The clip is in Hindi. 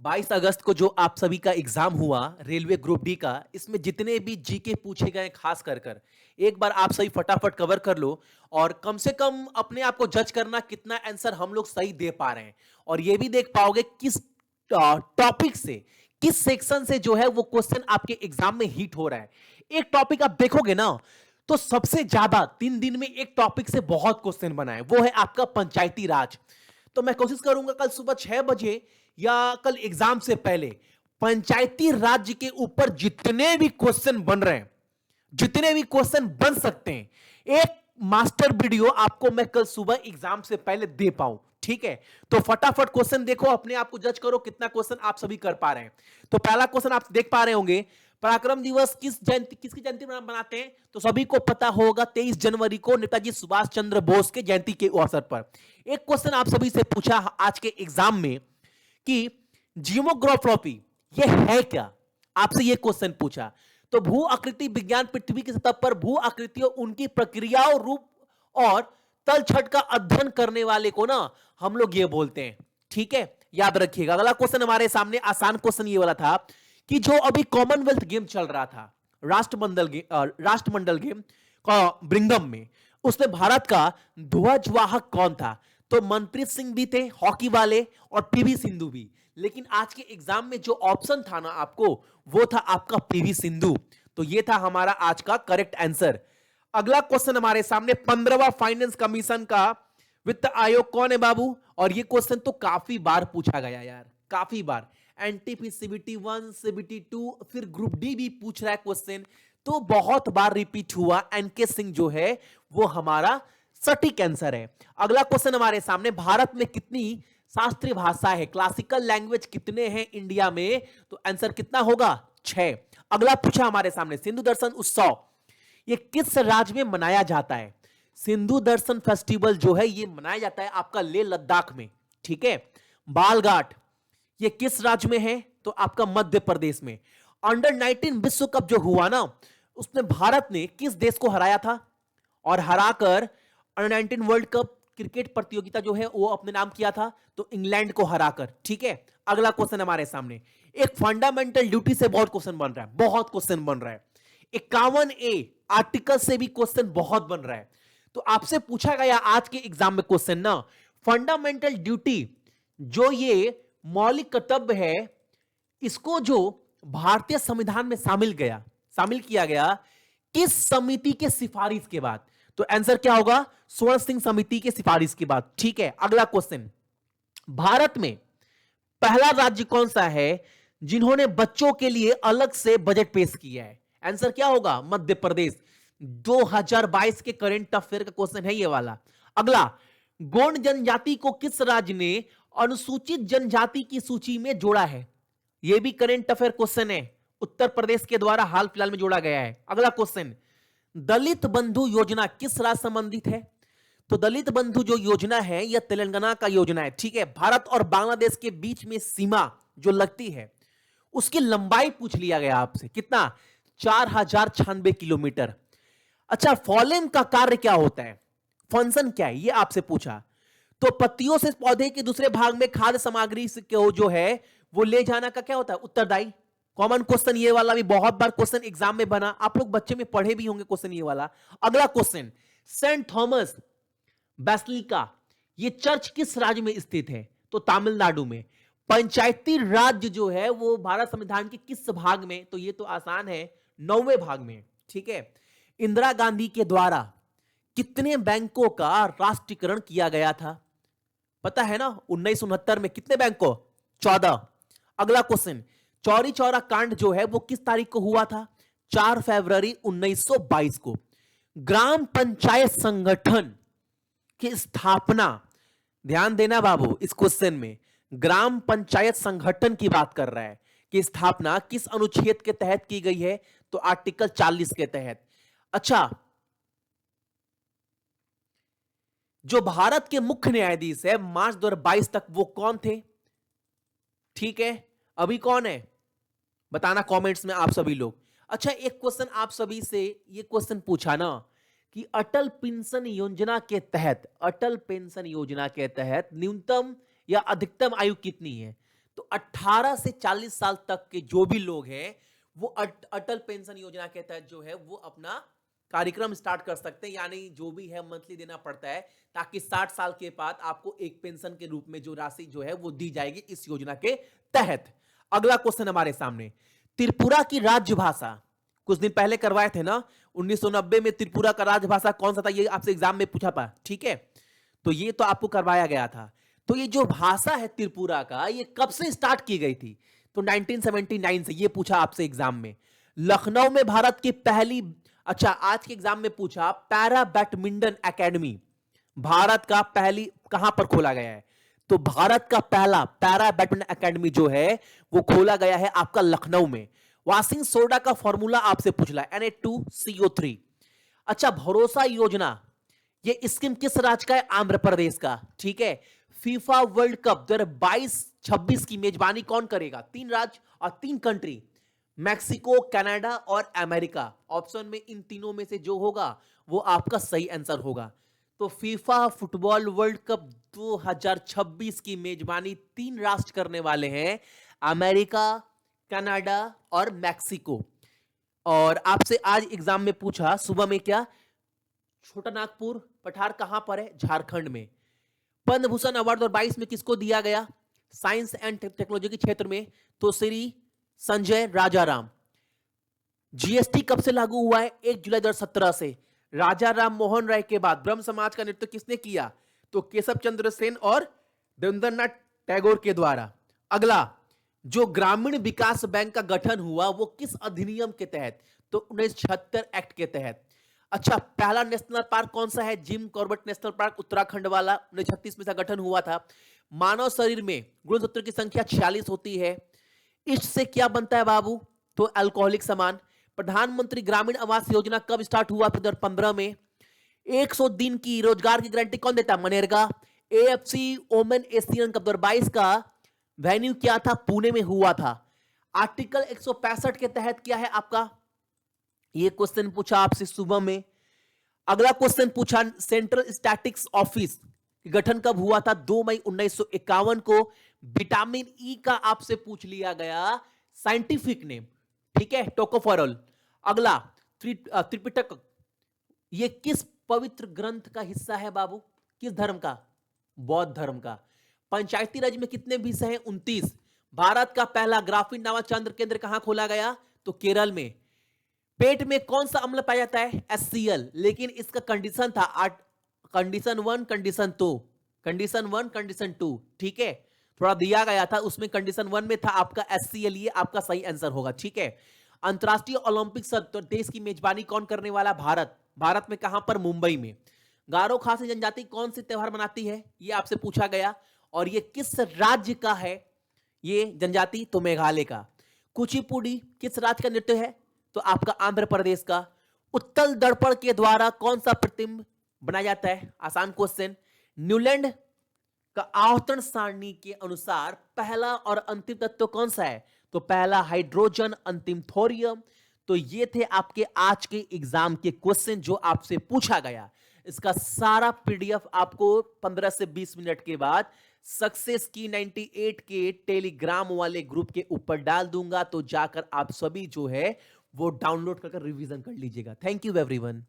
22 अगस्त को जो आप सभी का एग्जाम हुआ रेलवे ग्रुप डी का, इसमें जितने भी जीके पूछे गए खास कर एक बार आप सही फटाफट कवर कर लो और कम से कम अपने आप को जज करना कितना आंसर हम लोग सही दे पा रहे हैं और ये भी देख पाओगे किस टॉपिक से, किस सेक्शन से जो है वो क्वेश्चन आपके एग्जाम में हिट हो रहा है। एक टॉपिक आप देखोगे ना, तो सबसे ज्यादा 3 दिन में एक टॉपिक से बहुत क्वेश्चन बनाए, वो है आपका पंचायती राज। तो मैं कोशिश करूंगा कल सुबह 6 बजे या कल एग्जाम से पहले पंचायती राज्य के ऊपर जितने भी क्वेश्चन बन रहे हैं, जितने भी क्वेश्चन बन सकते हैं, एक मास्टर वीडियो आपको मैं कल सुबह एग्जाम से पहले दे पाऊं। ठीक है, तो फटाफट क्वेश्चन देखो, अपने आप को जज करो कितना क्वेश्चन आप सभी कर पा रहे हैं। तो पहला क्वेश्चन आप देख पा रहे होंगे, पराक्रम दिवस किसकी जयंती बनाते हैं? तो सभी को पता होगा 23 जनवरी को नेताजी सुभाष चंद्र बोस के जयंती के अवसर पर। एक क्वेश्चन आप सभी से पूछा आज के एग्जाम में कि जियोग्राफी ये है क्या, आपसे ये क्वेश्चन पूछा। तो भू आकृति विज्ञान पृथ्वी की सतह पर भू आकृतियों, उनकी प्रक्रियाओं, रूप और तलछट का अध्ययन करने वाले को ना हम लोग ये बोलते हैं। ठीक है, याद रखिएगा। अगला क्वेश्चन हमारे सामने आसान क्वेश्चन ये वाला था कि जो अभी कॉमनवेल्थ गेम चल रहा था, राष्ट्रमंडल गेम ब्रिंगम में, उसमें भारत का ध्वजवाहक कौन था? तो मनप्रीत सिंह भी थे हॉकी वाले और पीवी सिंधु भी। लेकिन आज के एग्जाम में जो ऑप्शन था ना आपको, वो था आपका पीवी सिंधु। तो ये था हमारा आज का करेक्ट आंसर। अगला क्वेश्चन हमारे सामने 15वां फाइनेंस कमीशन का वित्त आयोग कौन है बाबू? और ये क्वेश्चन तो काफी बार पूछा गया यार, काफी बार। एनटीपी सीबीटी 1, सीबीटी 2, फिर ग्रुप डी भी पूछ रहा है क्वेश्चन, तो बहुत बार रिपीट हुआ। एनके सिंह जो है वो हमारा सटीक आंसर है। अगला क्वेश्चन हमारे सामने, भारत में कितनी शास्त्रीय भाषा है, क्लासिकल लैंग्वेज कितने हैं इंडिया में? तो आंसर कितना होगा? 6। अगला पूछा हमारे सामने, सिंधु दर्शन उत्सव ये किस राज्य में मनाया जाता है? सिंधु दर्शन फेस्टिवल जो है ये मनाया जाता है आपका लेह लद्दाख में। ठीक है, बालघाट ये किस राज्य में है? तो आपका मध्य प्रदेश में। अंडर 19 विश्व कप जो हुआ ना, उसमें भारत ने किस देश को हराया था और हराकर अंडर 19 वर्ल्ड कप क्रिकेट प्रतियोगिता जो है वो अपने नाम किया था? तो इंग्लैंड को हराकर। ठीक है, अगला क्वेश्चन हमारे सामने, एक फंडामेंटल ड्यूटी से बहुत क्वेश्चन बन रहा है, बहुत क्वेश्चन बन रहा है। 51A आर्टिकल से भी क्वेश्चन बहुत बन रहा है। तो आपसे पूछा गया आज के एग्जाम में क्वेश्चन ना, फंडामेंटल ड्यूटी जो ये मौलिक कर्तव्य है, इसको जो भारतीय संविधान में शामिल किया गया किस समिति के सिफारिश के बाद? तो आंसर क्या होगा? स्वर्ण सिंह समिति के सिफारिश के बाद। ठीक है, अगला क्वेश्चन, भारत में पहला राज्य कौन सा है जिन्होंने बच्चों के लिए अलग से बजट पेश किया है? आंसर क्या होगा? मध्य प्रदेश। 2022 के करंट अफेयर का क्वेश्चन है ये वाला। अगला, गोंड जनजाति को किस राज्य ने अनुसूचित जनजाति की सूची में जोड़ा है? यह भी करंट अफेयर क्वेश्चन है, उत्तर प्रदेश के द्वारा हाल फिलहाल में जोड़ा गया है। अगला क्वेश्चन, दलित बंधु योजना किस राज्य संबंधित है? तो दलित बंधु जो योजना है यह तेलंगाना का योजना है। ठीक है, भारत और बांग्लादेश के बीच में सीमा जो लगती है उसकी लंबाई पूछ लिया गया आपसे, कितना? 4096 किलोमीटर। अच्छा, फॉलन का कार्य क्या होता है, फंक्शन क्या है, ये आपसे पूछा। तो पत्तियों से पौधे के दूसरे भाग में खाद्य सामग्री को जो है वो ले जाना का क्या होता है? उत्तरदायी। कॉमन क्वेश्चन ये वाला भी बहुत बार क्वेश्चन एग्जाम में बना, आप लोग बच्चे में पढ़े भी होंगे क्वेश्चन ये वाला। अगला क्वेश्चन, सेंट थॉमस बेसिलिका ये चर्च किस राज्य में स्थित है? तो तमिलनाडु में। पंचायती राज्य जो है वो भारत संविधान के किस भाग में? तो ये तो आसान है, 9वें भाग में। ठीक है, इंदिरा गांधी के द्वारा कितने बैंकों का राष्ट्रीयकरण किया गया था? पता है ना, 1969 में कितने बैंक को? 14। अगला क्वेश्चन, चौरी चौरा कांड जो है वो किस तारीख को हुआ था? 4 फरवरी 1922 को। ग्राम पंचायत संगठन की स्थापना, ध्यान देना बाबू इस क्वेश्चन में, ग्राम पंचायत संगठन की बात कर रहा है कि स्थापना किस अनुच्छेद के तहत की गई है? तो आर्टिकल 40 के तहत। अच्छा, जो भारत के मुख्य न्यायाधीश है मार्च 2022 तक, वो कौन थे? ठीक है, अभी कौन है बताना कमेंट्स में आप सभी लोग। अच्छा, एक क्वेश्चन आप सभी से ये क्वेश्चन पूछा ना कि अटल पेंशन योजना के तहत, अटल पेंशन योजना के तहत न्यूनतम या अधिकतम आयु कितनी है? तो 18 से 40 साल तक के जो भी लोग हैं वो अटल पेंशन योजना के तहत जो है वो अपना कार्यक्रम स्टार्ट कर सकते हैं, यानी जो भी है मंथली देना पड़ता है, ताकि 60 साल के बाद आपको एक पेंशन के रूप में जो राशि जो है वो दी जाएगी इस योजना के तहत। अगला क्वेश्चन हमारे सामने, त्रिपुरा की राजभाषा, कुछ दिन पहले करवाए थे ना, 1990 में त्रिपुरा का राजभाषा कौन सा था, ये आपसे एग्जाम में पूछा था, ठीक है, तो ये तो आपको करवाया गया था। तो ये जो भाषा है त्रिपुरा का, ये कब से स्टार्ट की गई थी, तो 1979 से, ये पूछा आपसे एग्जाम में। लखनऊ में भारत की पहली, अच्छा आज के एग्जाम में पूछा पैरा बैडमिंटन एकेडमी भारत का पहली कहां पर खोला गया है, तो भारत का पहला पैरा बैडमिंटन एकेडमी जो है वो खोला गया है आपका लखनऊ में। वाशिंग सोडा का फॉर्मूला आपसे पूछला Na2CO3। अच्छा, भरोसा योजना, ये स्कीम किस राज्य का है, आंध्र प्रदेश का, ठीक है। फीफा वर्ल्ड कप 2022-26 की मेजबानी कौन करेगा, 3 राज्य और 3 कंट्री, मैक्सिको, कनाडा और अमेरिका। ऑप्शन में इन तीनों में से जो होगा वो आपका सही आंसर होगा। तो फीफा फुटबॉल वर्ल्ड कप 2026 की मेजबानी 3 राष्ट्र करने वाले हैं, अमेरिका, कनाडा और मैक्सिको। और आपसे आज एग्जाम में पूछा सुबह में क्या, छोटा नागपुर पठार कहां पर है, झारखंड में। पद्म भूषण अवार्ड 2022 में किसको दिया गया, साइंस एंड टेक्नोलॉजी के क्षेत्र में, तो श्री संजय राजाराम। जीएसटी कब से लागू हुआ है, 1 जुलाई 2017 से। राजा राम मोहन राय के बाद ब्रह्म समाज का नेतृत्व किसने किया, तो केशव चंद्र सेन और देवेंद्रनाथ टैगोर के द्वारा। अगला, जो ग्रामीण विकास बैंक का गठन हुआ वो किस अधिनियम के तहत, तो 1976 एक्ट के तहत। अच्छा, पहला नेशनल पार्क कौन सा है, Jim Corbett national park Uttarakhand वाला, 1936 में इसका गठन हुआ था। मानव शरीर में गुणसूत्र की संख्या 46 होती है। इष्ट से क्या बनता है बाबू, तो अल्कोहलिक सामान। प्रधानमंत्री ग्रामीण आवास योजना कब स्टार्ट हुआ, 2015 में। 100 दिन की रोजगार की गारंटी कौन देता है, MNREGA. AFC women Asian Cup 2022 का वेन्यू क्या था, पुणे में हुआ था। आर्टिकल 165 के तहत क्या है आपका, ये क्वेश्चन पूछा आपसे सुबह में। अगला क्वेश्चन पूछा, सेंट्रल स्टैटिस्टिक्स ऑफिस गठन कब हुआ था, 2 मई 1951 को। विटामिन ई का आपसे पूछ लिया गया साइंटिफिक नेम, ठीक है, टोकोफेरोल। अगला, त्रिपिटक, ये किस पवित्र ग्रंथ का हिस्सा है बाबू, किस धर्म का, बौद्ध धर्म का। पंचायती राज में कितने विषय हैं, 29। भारत का पहला ग्राफीन नामक चंद्र केंद्र कहां खोला गया, तो केरल में। पेट में कौन सा अम्ल पाया जाता है, HCl, लेकिन इसका कंडीशन था कंडीशन 1 कंडीशन 2, कंडीशन 1 कंडीशन 2, ठीक है, थोड़ा दिया गया था, उसमें कंडीशन 1 में था आपका HCl, ये आपका सही आंसर होगा, ठीक है। अंतरराष्ट्रीय ओलंपिक सत्र देश की मेजबानी कौन करने वाला, भारत। भारत में कहां पर, मुंबई में। गारो खासी जनजाति कौन सी त्योहार मनाती है, ये आपसे पूछा गया। और ये किस राज्य का है ये जनजाति, तो मेघालय का। कुचिपुड़ी किस राज्य का नृत्य है, तो आपका आंध्र प्रदेश का। उत्तल दर्पण के द्वारा कौन सा प्रतिबिंब बनाया जाता है, आसान क्वेश्चन। न्यूलैंड का आवर्तन सारणी के अनुसार पहला और अंतिम तत्व कौन सा है, तो पहला हाइड्रोजन, अंतिम थोरियम। तो ये थे आपके आज के एग्जाम के क्वेश्चन जो आपसे पूछा गया। इसका सारा पीडीएफ आपको 15 से 20 मिनट के बाद सक्सेस की 98 के टेलीग्राम वाले ग्रुप के ऊपर डाल दूंगा, तो जाकर आप सभी जो है वो डाउनलोड कर रिवीजन कर लीजिएगा। Thank you everyone.